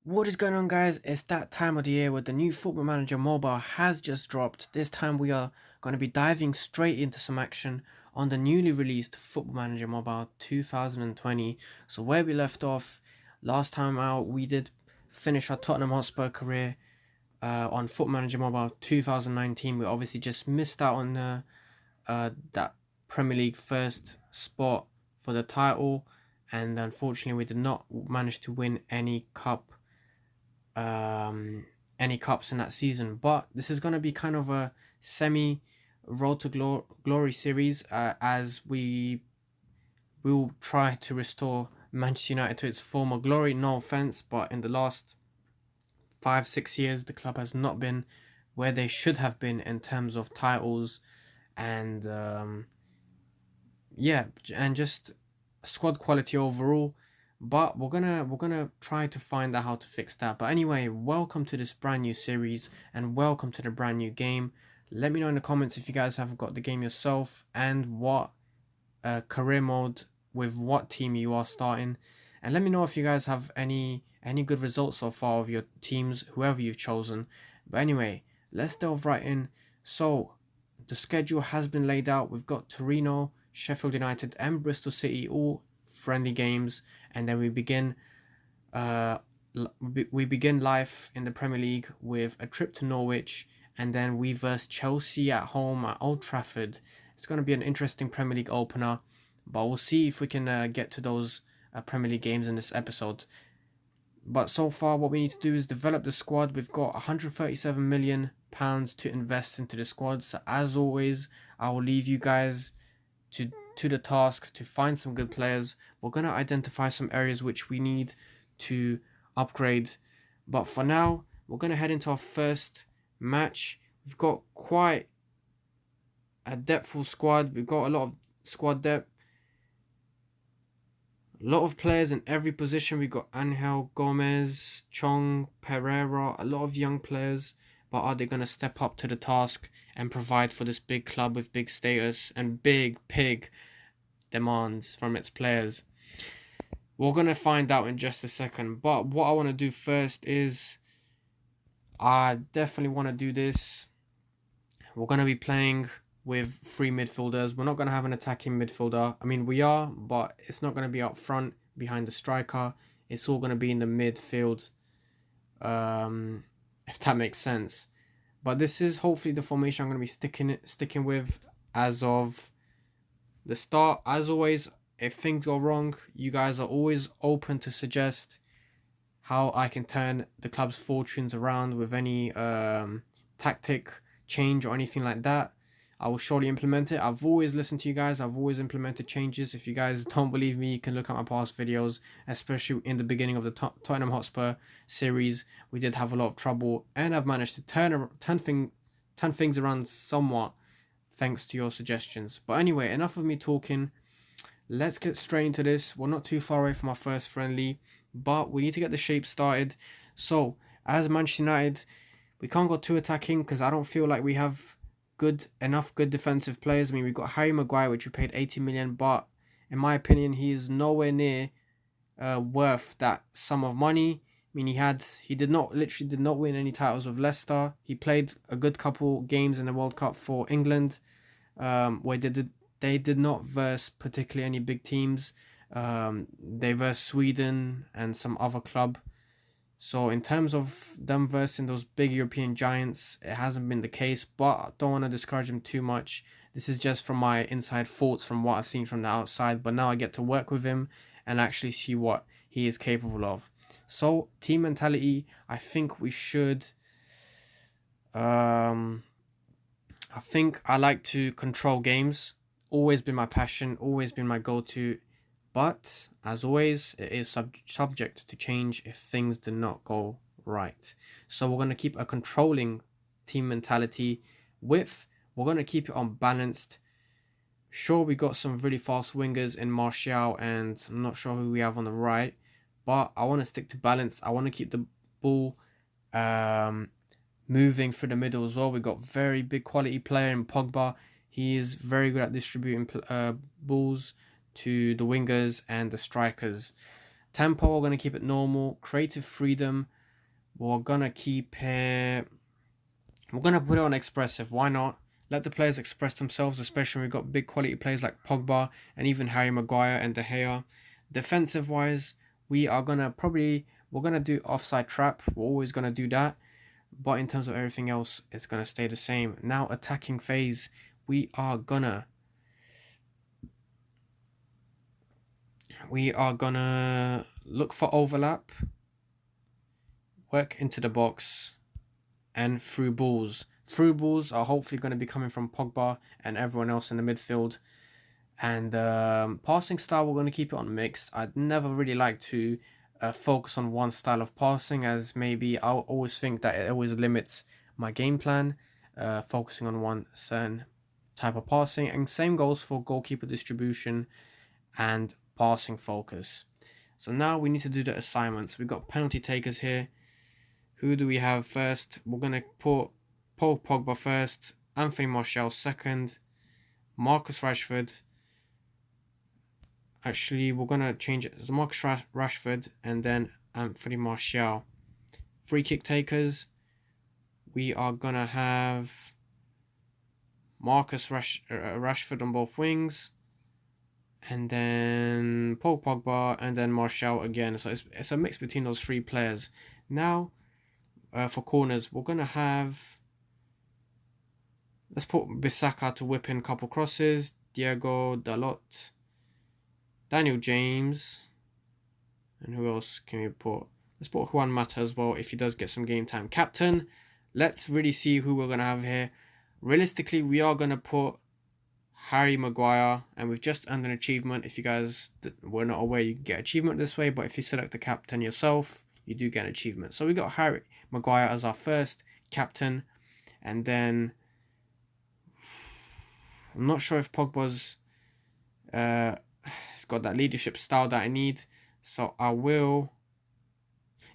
What is going on, guys? It's that time of the year where the new Football Manager mobile has just dropped. This time we are going to be diving straight into some action on the newly released Football Manager Mobile 2020. So where we left off last time out, we did finish our Tottenham Hotspur career on Football Manager Mobile 2019. We obviously just missed out on that Premier League first spot for the title, and unfortunately we did not manage to win any cups in that season. But this is going to be kind of a semi road to glory series, as we will try to restore Manchester United to its former glory. No offense, but in the last 5-6 years the club has not been where they should have been in terms of titles and yeah, and just squad quality overall. But we're gonna try to find out how to fix that. But anyway, welcome to this brand new series and welcome to the brand new game. Let me know in the comments if you guys have got the game yourself and what career mode with what team you are starting, and let me know if you guys have any good results so far of your teams, whoever you've chosen. But anyway, let's delve right in. So the schedule has been laid out. We've got Torino, Sheffield United and Bristol City, all friendly games, and then we begin life in the Premier League with a trip to Norwich, and then we verse Chelsea at home at Old Trafford. It's going to be an interesting Premier League opener, but we'll see if we can get to those Premier League games in this episode. But so far, what we need to do is develop the squad. We've got £137 million to invest into the squad. So as always, I will leave you guys to the task to find some good players. We're going to identify some areas which we need to upgrade. But for now, we're going to head into our first match. We've got quite a depthful squad. We've got a lot of squad depth. A lot of players in every position. We've got Angel, Gomez, Chong, Pereira, a lot of young players. But are they going to step up to the task and provide for this big club with big status and big pig demands from its players? We're going to find out in just a second. But what I want to do first is I definitely want to do this. We're going to be playing with three midfielders. We're not going to have an attacking midfielder. I mean, we are, but it's not going to be up front behind the striker. It's all going to be in the midfield, if that makes sense. But this is hopefully the formation I'm going to be sticking with as of the start. As always, if things go wrong, you guys are always open to suggest how I can turn the club's fortunes around with any tactic change or anything like that. I will surely implement it. I've always listened to you guys. I've always implemented changes. If you guys don't believe me, you can look at my past videos, especially in the beginning of the Tottenham Hotspur series. We did have a lot of trouble, and I've managed to turn things around somewhat thanks to your suggestions. But anyway, enough of me talking. Let's get straight into this. We're not too far away from our first friendly, but we need to get the shape started. So, as Manchester United, we can't go too attacking because I don't feel like we have enough good defensive players. I mean, we've got Harry Maguire, which we paid 80 million, but in my opinion, he is nowhere near worth that sum of money. I mean, he did not win any titles with Leicester. He played a good couple games in the World Cup for England, where they did not verse particularly any big teams. They versed Sweden and some other club. So in terms of them versing those big European giants, it hasn't been the case, but I don't want to discourage him too much. This is just from my inside thoughts from what I've seen from the outside, but now I get to work with him and actually see what he is capable of. So team mentality, I think we should... I think I like to control games. Always been my passion, always been my go-to. But, as always, it is subject to change if things do not go right. So we're going to keep a controlling team mentality we're going to keep it unbalanced. Sure, we got some really fast wingers in Martial, and I'm not sure who we have on the right. But I want to stick to balance. I want to keep the ball moving through the middle as well. We got very big quality player in Pogba. He is very good at distributing balls to the wingers and the strikers. Tempo, we're going to keep it normal. Creative freedom, we're going to keep it... We're going to put it on expressive. Why not? Let the players express themselves, especially when we've got big quality players like Pogba and even Harry Maguire and De Gea. Defensive wise, we're going to do offside trap. We're always going to do that. But in terms of everything else, it's going to stay the same. Now, attacking phase, we are gonna look for overlap, work into the box, and through balls. Through balls are hopefully going to be coming from Pogba and everyone else in the midfield. And passing style, we're going to keep it on mixed. I'd never really like to focus on one style of passing, as maybe I always think that it always limits my game plan, focusing on one certain type of passing. And same goes for goalkeeper distribution and passing focus. So now we need to do the assignments. We've got penalty takers here. Who do we have first? We're going to put Paul Pogba first, Anthony Martial second, Marcus Rashford. Actually, we're going to change it to Marcus Rashford and then Anthony Martial. Free kick takers, we are going to have Marcus Rashford on both wings, and then Paul Pogba, and then Martial again. So it's a mix between those three players. Now, for corners, we're going to have... Let's put Bissaka to whip in a couple crosses. Diego Dalot. Daniel James. And who else can we put? Let's put Juan Mata as well if he does get some game time. Captain. Let's really see who we're going to have here. Realistically, we are going to put Harry Maguire. And we've just earned an achievement. If you guys were not aware, you get achievement this way. But if you select the captain yourself, you do get an achievement. So we got Harry Maguire as our first captain. And then... I'm not sure if Pogba's... He's got that leadership style that I need. So I will...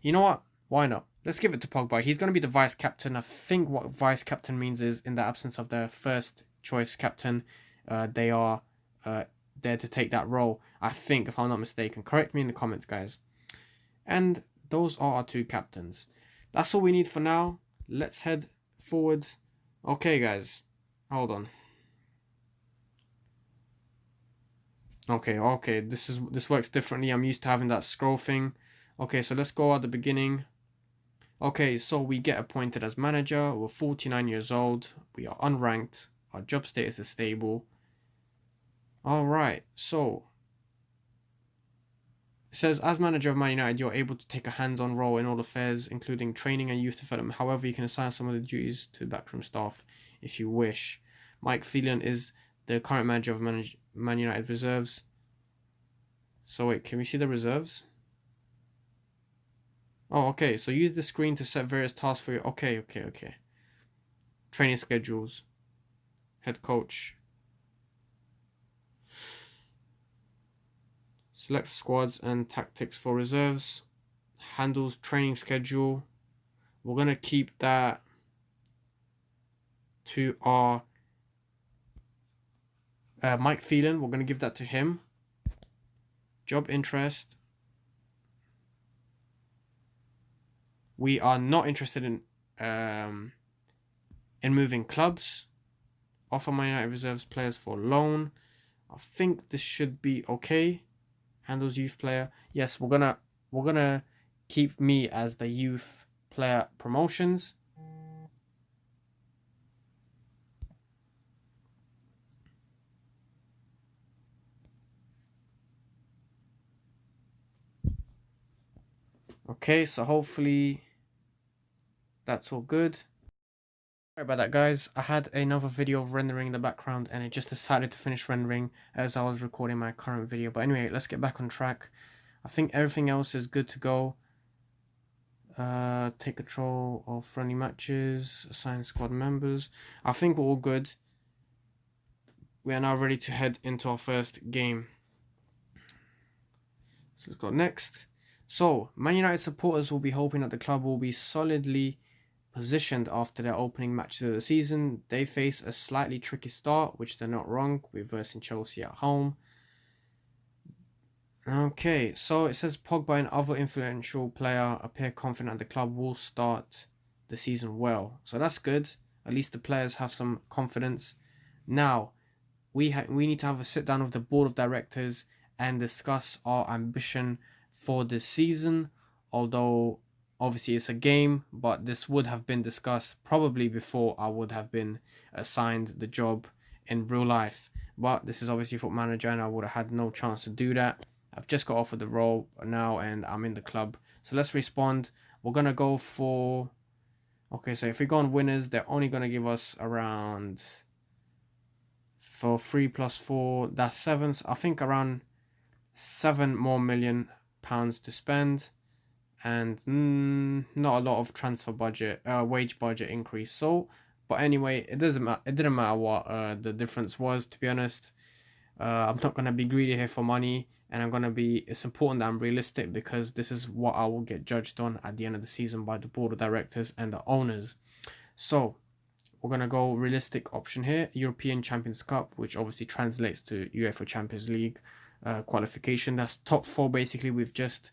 You know what? Why not? Let's give it to Pogba. He's going to be the vice captain. I think what vice captain means is in the absence of their first choice captain, they are there to take that role. I think, if I'm not mistaken. Correct me in the comments, guys. And those are our two captains. That's all we need for now. Let's head forward. Okay, guys. Hold on. Okay, this works differently. I'm used to having that scroll thing. Okay, so let's go at the beginning. Okay, so we get appointed as manager. We're 49 years old. We are unranked. Our job status is stable. Alright, so it says, as manager of Man United, you're able to take a hands-on role in all affairs, including training and youth development. However, you can assign some of the duties to the backroom staff if you wish. Mike Phelan is the current manager of Man United reserves. So wait, can we see the reserves? Oh, okay. So use the screen to set various tasks for you. Okay. Training schedules. Head coach. Select squads and tactics for reserves. Handles training schedule. We're going to keep that to our Mike Phelan. We're going to give that to him. Job interest. We are not interested in moving clubs. Offer Man United reserves players for loan. I think this should be okay. Handles youth player. Yes, we're gonna keep me as the youth player promotions. Okay, so hopefully that's all good. Sorry about that, guys. I had another video rendering in the background and it just decided to finish rendering as I was recording my current video. But anyway, let's get back on track. I think everything else is good to go. Take control of friendly matches, assign squad members. I think we're all good. We are now ready to head into our first game. So let's go next. So, Man United supporters will be hoping that the club will be solidly positioned after their opening matches of the season. They face a slightly tricky start, which they're not wrong, with versing Chelsea at home. Okay, so it says Pogba and other influential player appear confident the club will start the season well. So that's good. At least the players have some confidence. Now, we need to have a sit down with the board of directors and discuss our ambition for this season. Although obviously it's a game, but this would have been discussed probably before I would have been assigned the job in real life. But this is obviously foot manager, and I would have had no chance to do that. I've just got offered the role now, and I'm in the club. So let's respond. We're gonna go for. Okay, so if we go on winners, they're only gonna give us around for 3 plus 4, that's seven. So I think around 7 more million pounds to spend, and not a lot of transfer budget, wage budget increase. So, but anyway, it doesn't matter. It didn't matter what the difference was. To be honest, I'm not gonna be greedy here for money, and I'm gonna be. It's important that I'm realistic because this is what I will get judged on at the end of the season by the board of directors and the owners. So we're going to go realistic option here, European Champions Cup, which obviously translates to UEFA Champions League qualification. That's top four. Basically, we've just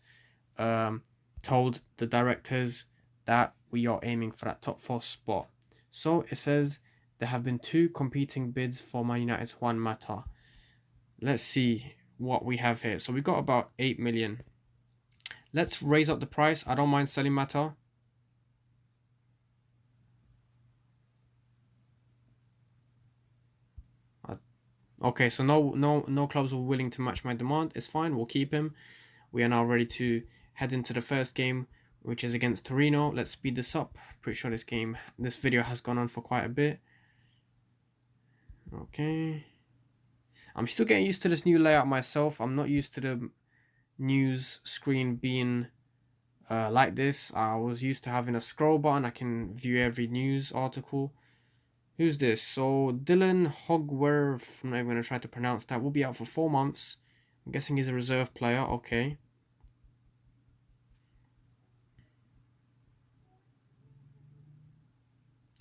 um, told the directors that we are aiming for that top four spot. So it says there have been two competing bids for Man United's Juan Mata. Let's see what we have here. So we got about 8 million. Let's raise up the price. I don't mind selling Mata. Okay, so no clubs were willing to match my demand. It's fine, we'll keep him. We are now ready to head into the first game, which is against Torino. Let's speed this up. Pretty sure this video has gone on for quite a bit. Okay. I'm still getting used to this new layout myself. I'm not used to the news screen being like this. I was used to having a scroll button. I can view every news article. Who's this? So Dylan Hogwerth, I'm not even going to try to pronounce that, will be out for 4 months. I'm guessing he's a reserve player. Okay.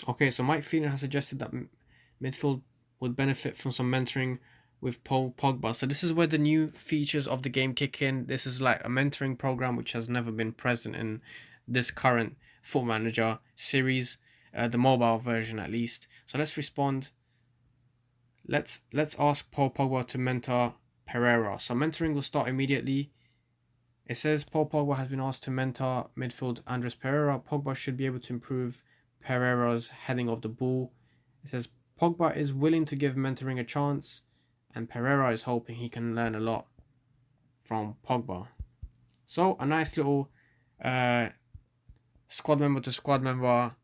Okay, so Mike Phelan has suggested that midfield would benefit from some mentoring with Paul Pogba. So this is where the new features of the game kick in. This is like a mentoring program which has never been present in this current Foot Manager series, the mobile version at least. So let's respond. Let's ask Paul Pogba to mentor Pereira. So mentoring will start immediately. It says Paul Pogba has been asked to mentor midfield Andres Pereira. Pogba should be able to improve Pereira's heading of the ball. It says Pogba is willing to give mentoring a chance, and Pereira is hoping he can learn a lot from Pogba. So a nice little squad member to squad member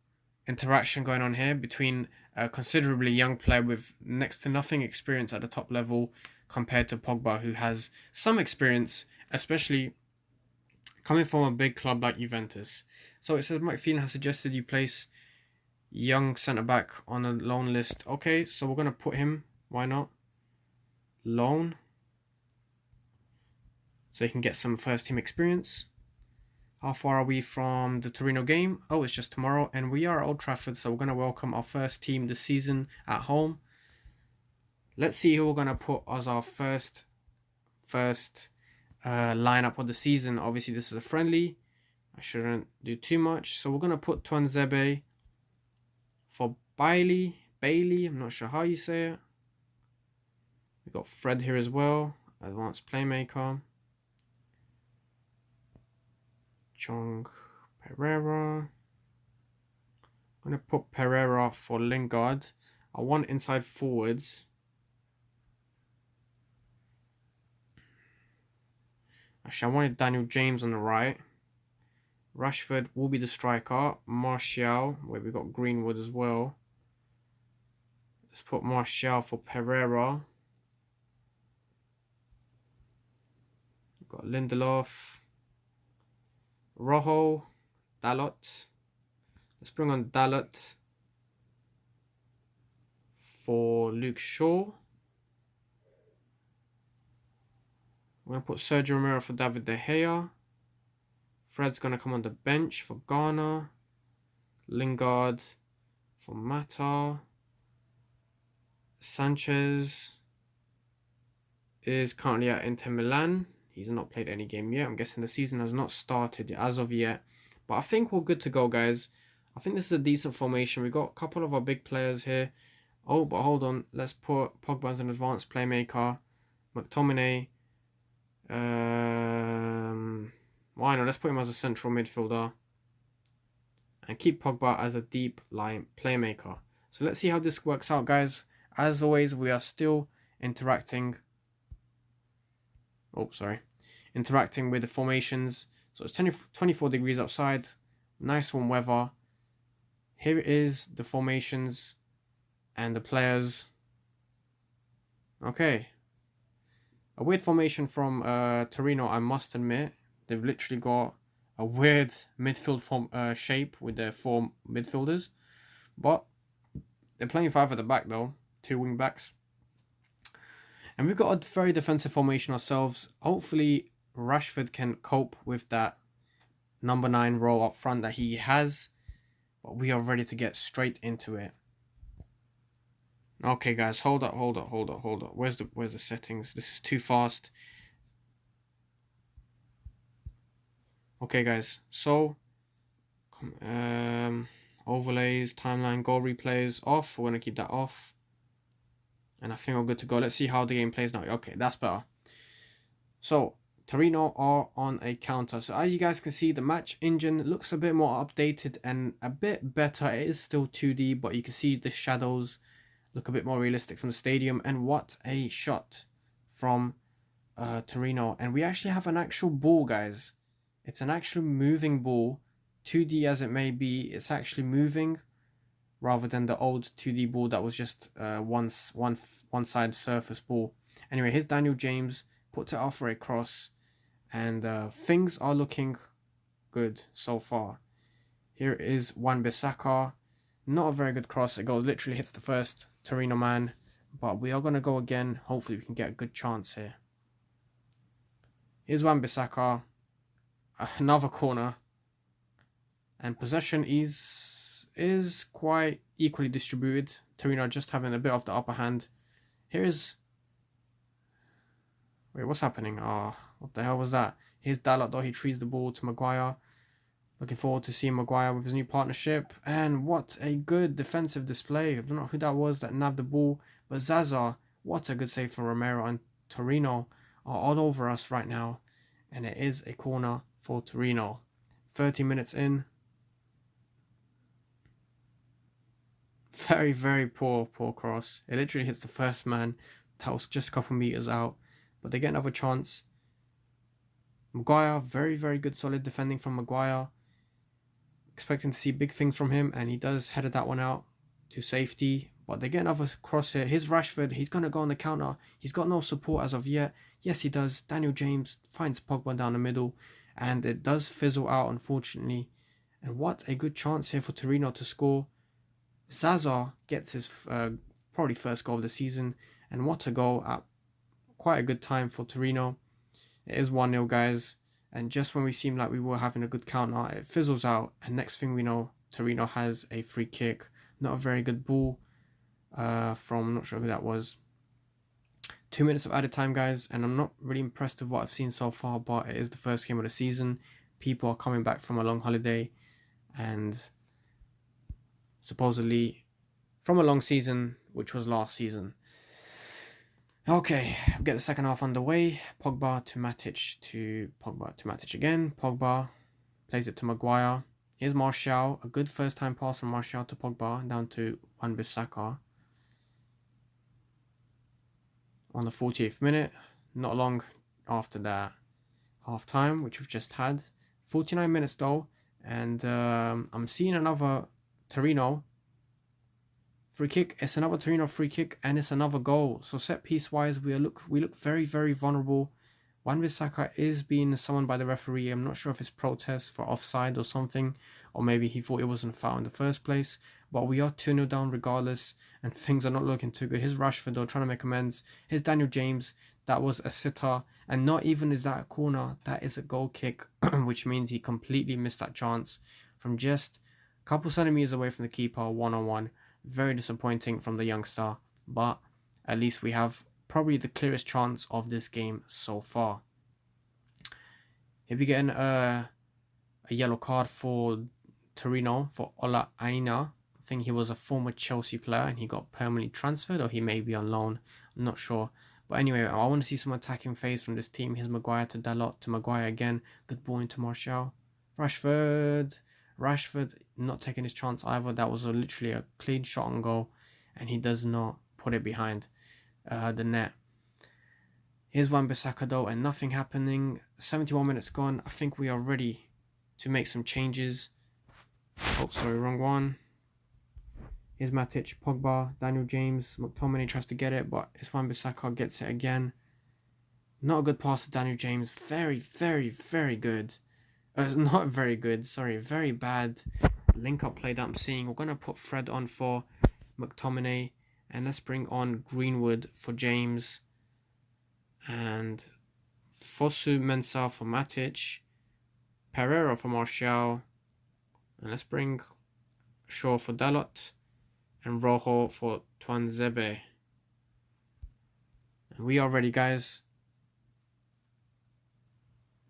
interaction going on here between a considerably young player with next to nothing experience at the top level compared to Pogba, who has some experience, especially coming from a big club like Juventus. So it says Mike Phelan has suggested you place young centre back on a loan list. Okay, so we're gonna put him. Why not? Loan. So he can get some first team experience. How far are we from the Torino game? Oh, it's just tomorrow, and we are at Old Trafford, so we're gonna welcome our first team this season at home. Let's see who we're gonna put as our first lineup of the season. Obviously, this is a friendly. I shouldn't do too much, so we're gonna put Tuanzebe for Bailey. I'm not sure how you say it. We got Fred here as well, advanced playmaker. Chong Pereira. I'm gonna put Pereira for Lingard. I want inside forwards. Actually, I wanted Daniel James on the right. Rashford will be the striker. Martial, where we got Greenwood as well. Let's put Martial for Pereira. We've got Lindelof. Rojo. Dalot. Let's bring on Dalot for Luke Shaw. I'm going to put Sergio Romero for David De Gea. Fred's going to come on the bench for Ghana. Lingard for Mata. Sanchez is currently at Inter Milan. He's not played any game yet. I'm guessing the season has not started as of yet. But I think we're good to go, guys. I think this is a decent formation. We've got a couple of our big players here. Oh, but hold on. Let's put Pogba as an advanced playmaker. McTominay. Why not? Let's put him as a central midfielder. And keep Pogba as a deep line playmaker. So let's see how this works out, guys. As always, we are still interacting. Oh, sorry. Interacting with the formations. So it's 24 degrees outside. Nice warm weather. Here is the formations and the players. Okay. A weird formation from Torino, I must admit. They've literally got a weird midfield shape with their 4 midfielders. But they're playing 5 at the back though. 2 wing backs. And we've got a very defensive formation ourselves. Hopefully Rashford can cope with that number 9 role up front that he has. But we are ready to get straight into it. Okay guys, hold up. Where's the settings? This is too fast. Okay guys, so overlays, timeline, goal replays off. We're gonna keep that off. And I think we're good to go. Let's see how the game plays now. Okay, that's better. So Torino are on a counter. So as you guys can see, the match engine looks a bit more updated and a bit better. It is still 2D, but you can see the shadows look a bit more realistic from the stadium. And what a shot from Torino. And we actually have an actual ball, guys. It's an actual moving ball. 2D as it may be, it's actually moving rather than the old 2D ball that was just one side surface ball. Anyway, here's Daniel James, puts it off for a cross, and things are looking good so far. Here is Wan-Bissaka. Not a very good cross. It goes, literally hits the first Torino man, but we are going to go again. Hopefully we can get a good chance here. Here's Wan-Bissaka. Another corner. And possession is quite equally distributed. Torino just having a bit of the upper hand. Here's... Wait, what's happening? Oh, what the hell was that? Here's Dalot though. He trees the ball to Maguire. Looking forward to seeing Maguire with his new partnership. And what a good defensive display. I don't know who that was that nabbed the ball. But Zaza, what a good save from Romero. And Torino are all over us right now. And it is a corner for Torino. 30 minutes in. Very, very poor cross. It literally hits the first man. That was just a couple meters out. But they get another chance. Maguire, very, very good solid defending from Maguire. Expecting to see big things from him. And he does head that one out to safety. But they get another cross here. Here's Rashford. He's going to go on the counter. He's got no support as of yet. Yes, he does. Daniel James finds Pogba down the middle. And it does fizzle out, unfortunately. And what a good chance here for Torino to score. Zaza gets his probably first goal of the season. And what a goal at quite a good time for Torino. It is 1-0, guys. And just when we seem like we were having a good counter, it fizzles out. And next thing we know, Torino has a free kick. Not a very good ball from, I'm not sure who that was. 2 minutes of added time, guys. And I'm not really impressed with what I've seen so far. But it is the first game of the season. People are coming back from a long holiday. And supposedly from a long season, which was last season. Okay, we'll get the second half underway. Pogba to Matic again. Pogba plays it to Maguire. Here's Martial. A good first time pass from Martial to Pogba down to Wan-Bissaka. On the 48th minute. Not long after that half time, which we've just had. 49 minutes though. And I'm seeing another Torino free kick. It's another Torino free kick and it's another goal. So set piece wise, we look very, very vulnerable. Wan-Bissaka is being summoned by the referee. I'm not sure if it's protest for offside or something, or maybe he thought it wasn't a foul in the first place. But we are 2-0 down regardless, and things are not looking too good. Here's Rashford though, trying to make amends. Here's Daniel James. That was a sitter, and not even is that a corner. That is a goal kick, which means he completely missed that chance from just a couple centimeters away from the keeper, one-on-one. Very disappointing from the youngster, but at least we have probably the clearest chance of this game so far. He'll be getting a yellow card for Torino for Ola Aina. I think he was a former Chelsea player and he got permanently transferred, or he may be on loan. I'm not sure. But anyway, I want to see some attacking phase from this team. Here's Maguire to Dalot, to Maguire again. Good ball into Martial. Rashford not taking his chance either. That was literally a clean shot on goal, and he does not put it behind the net. Here's Wan-Bissaka though, and nothing happening. 71 minutes gone. I think we are ready to make some changes. Oh, sorry, wrong one. Here's Matic, Pogba, Daniel James, McTominay tries to get it, but it's Wan-Bissaka gets it again. Not a good pass to Daniel James. Very, very, very good. Not very good, sorry, very bad link-up play that I'm seeing. We're going to put Fred on for McTominay, and let's bring on Greenwood for James, and Fosu Mensah for Matic, Pereira for Martial, and let's bring Shaw for Dalot, and Rojo for Tuanzebe. And we are ready, guys.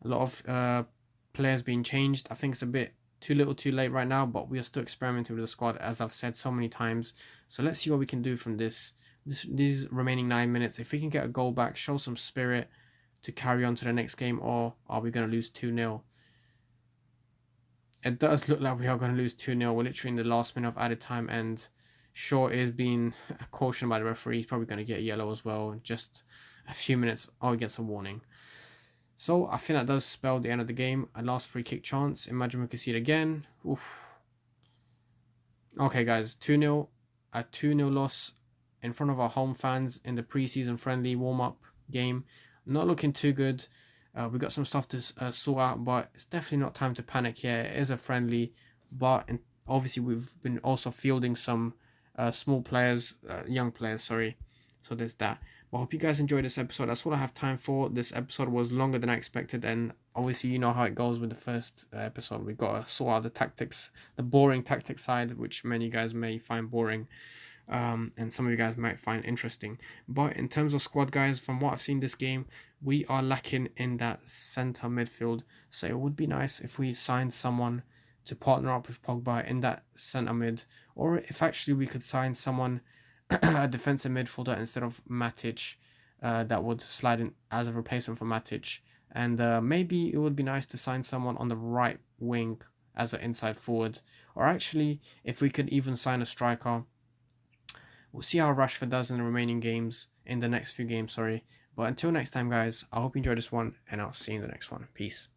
A lot of players being changed. I think it's a bit too little too late right now, but we are still experimenting with the squad, as I've said so many times. So let's see what we can do from these remaining 9 minutes. If we can get a goal back, show some spirit to carry on to the next game, or are we going to lose 2-0? It does look like we are going to lose 2-0. We're literally in the last minute of added time, and Shaw is being cautioned by the referee. He's probably going to get a yellow as well. Just a few minutes, he gets a warning. So I think that does spell the end of the game. A last free kick chance. Imagine we can see it again. Oof. Okay, guys, 2-0. A 2-0 loss in front of our home fans in the preseason friendly warm-up game. Not looking too good. We got some stuff to sort out, but it's definitely not time to panic here. It is a friendly, but obviously we've been also fielding some small players, young players, sorry. So there's that. Well, I hope you guys enjoyed this episode. That's all I have time for. This episode was longer than I expected, and obviously you know how it goes with the first episode. We've got to sort out the tactics, the boring tactics side, which many guys may find boring, and some of you guys might find interesting. But in terms of squad, guys, from what I've seen this game, we are lacking in that centre midfield. So it would be nice if we signed someone to partner up with Pogba in that centre mid, or if actually we could sign someone, a defensive midfielder instead of Matic, that would slide in as a replacement for Matic. And maybe it would be nice to sign someone on the right wing as an inside forward, or actually if we could even sign a striker. We'll see how Rashford does in the remaining games, in the next few games, sorry. But until next time, guys, I hope you enjoyed this one, and I'll see you in the next one. Peace.